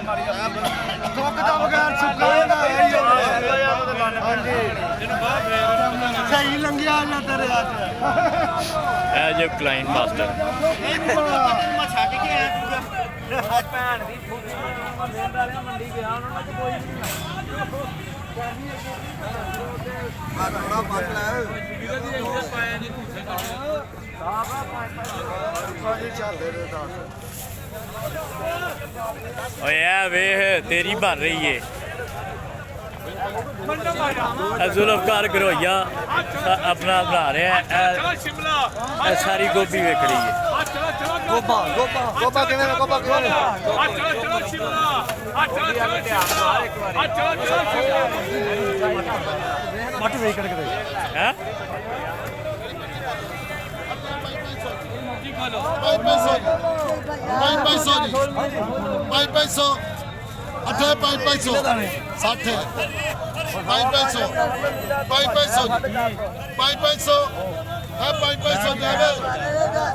ਦੁੱਖ ਦਾ ਬਗੈਰ ਸੁੱਕਾ ਸਹੀ ਲੰਘਿਆ ਨਾ ਤੇਰੇ ਅੱਜ ਐਜ ਅ ਕਲਾਇੰਟ ਮਾਸਟਰ ਮੈਂ ਛੱਡ ਕੇ ਆਇਆ ਭੈਣ ਦੀ ਫੁੱਟੀ ਦੇਣ ਵਾਲਿਆਂ ਮੰਡੀ ਗਿਆ ਉਹਨਾਂ ਨੂੰ ਕੋਈ ਨਹੀਂ ਥੋੜਾ ਪੱਟ ਲੈ ਪਾਇਆ ਨਹੀਂ ਤੁਸੀਂ ਚੱਲਦੇ ਨੇ ਦੱਸ ਓਏ ਆ ਵੇਖ ਤੇਰੀ ਬਣ ਰਹੀ ਏ ਜ਼ੁਲਫਕਾਰ ਗਰੋਈਆ ਆਪਣਾ ਬਣਾ ਰਿਹਾ ਇਹ ਸਾਰੀ ਗੋਭੀ ਵੇਖ ਰਹੀ ਹੈ ਗੋਪਾ ਕਿਵੇਂ ਨੇ ਗੋਪਾ ਕਿਵੇਂ ਨੇ ਮੱਟ ਵੇਖ ਕੇ ਹੈ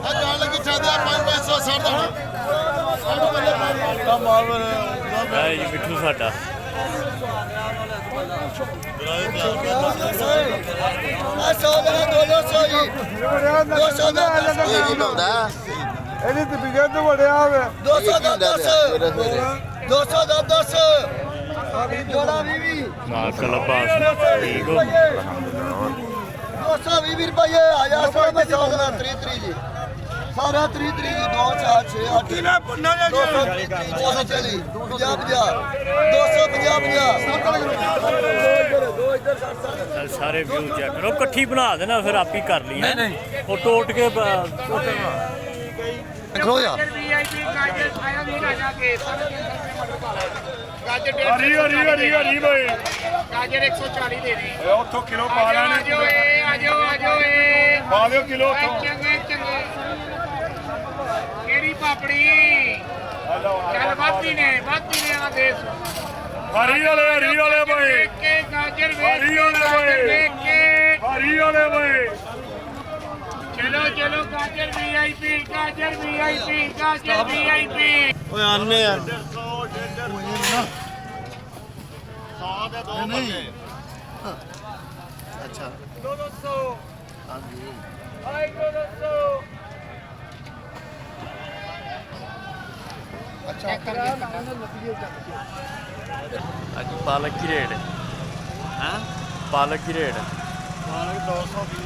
500 ਲੱਗੀ ਚਾਹਦੇ 500 ਸਾਡਾ ਇਹ ਜੀ ਮਿੱਠੂ ਸਾਡਾ ਇਹਦੀ ਤੇ ਬਿਗੜ ਤੋਂ ਵੜਿਆ ਹੋਵੇ 200 ਦਾ 10 ਜੋੜਾ 20 ਮਾਲ ਕਲਬਾਸ ਠੀਕ ਹੋ 220 ਰੁਪਏ ਆਇਆ ਸੋ ਮੈਂ ਚੌਕਦਾ 33 ਜੀ ਸਾਰਾ 33 ਜੀ 2 4 6 8 ਕਿਨੇ ਪੰਨਾ ਜਾ 240 250 ਸਾਰੇ ਵਿਊ ਚੈੱਕ ਕਰੋ ਇਕੱਠੀ ਬਣਾ ਦੇਣਾ ਫਿਰ ਆਪੀ ਕਰ ਲਈ ਨਹੀਂ ਉਹ ਟੋਟ ਕੇ ਖਲੋ ਜਾ ਹਰੀ ਬਈ ਗਾਜਰ 140 ਦੇ ਦੇ ਉੱਥੋਂ ਕਿਲੋ ਪਾ ਲੈਣੇ ਆਜੋ ਪਾ ਦਿਓ ਕਿਲੋ ਉੱਥੋਂ ਚੰਗੇ ਕਿਹੜੀ ਪਾਪੜੀ ਚੱਲ ਵਾਧੀ ਨੇ ਆ ਦੇਸ ਹਰੀ ਵਾਲੇ ਬਈ ਕੇ ਗਾਜਰ ਹਰੀ ਵਾਲੇ ਬਈ ਹਰੀ ਵਾਲੇ ਬਈ ਚਲੋ ਗਾਜਰ ਵੀਆਈਪੀ ਓਏ ਆਨੇ ਯਾਰ ਨਹੀਂ ਅੱਛਾ 200 ਹਾਂਜੀ ਆਈ 200 ਅੱਛਾ ਅੱਜ ਪਾਲਕ ਕੀ ਰੇਟ ਹੈ ਪਾਲਕ ਕੀ ਰੇਟ ਹੈ 220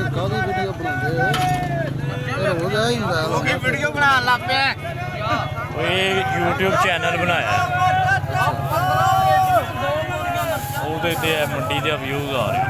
ਕਾਹਦੀ ਵੀਡੀਓ ਬਣਾਉਂਦੇ ਹੋ ਇਹ ਹੋ ਗਿਆ ਹੀ ਹੁੰਦਾ ਲੋਕੀ ਵੀਡੀਓ ਬਣਾਉਣ ਲੱਗ ਪਿਆ ਇਹ YouTube ਚੈਨਲ ਬਣਾਇਆ ਉਹਦੇ ਤੇ ਮੰਡੀ ਦੇ ਵਿਊਜ਼ ਆ ਰਹੇ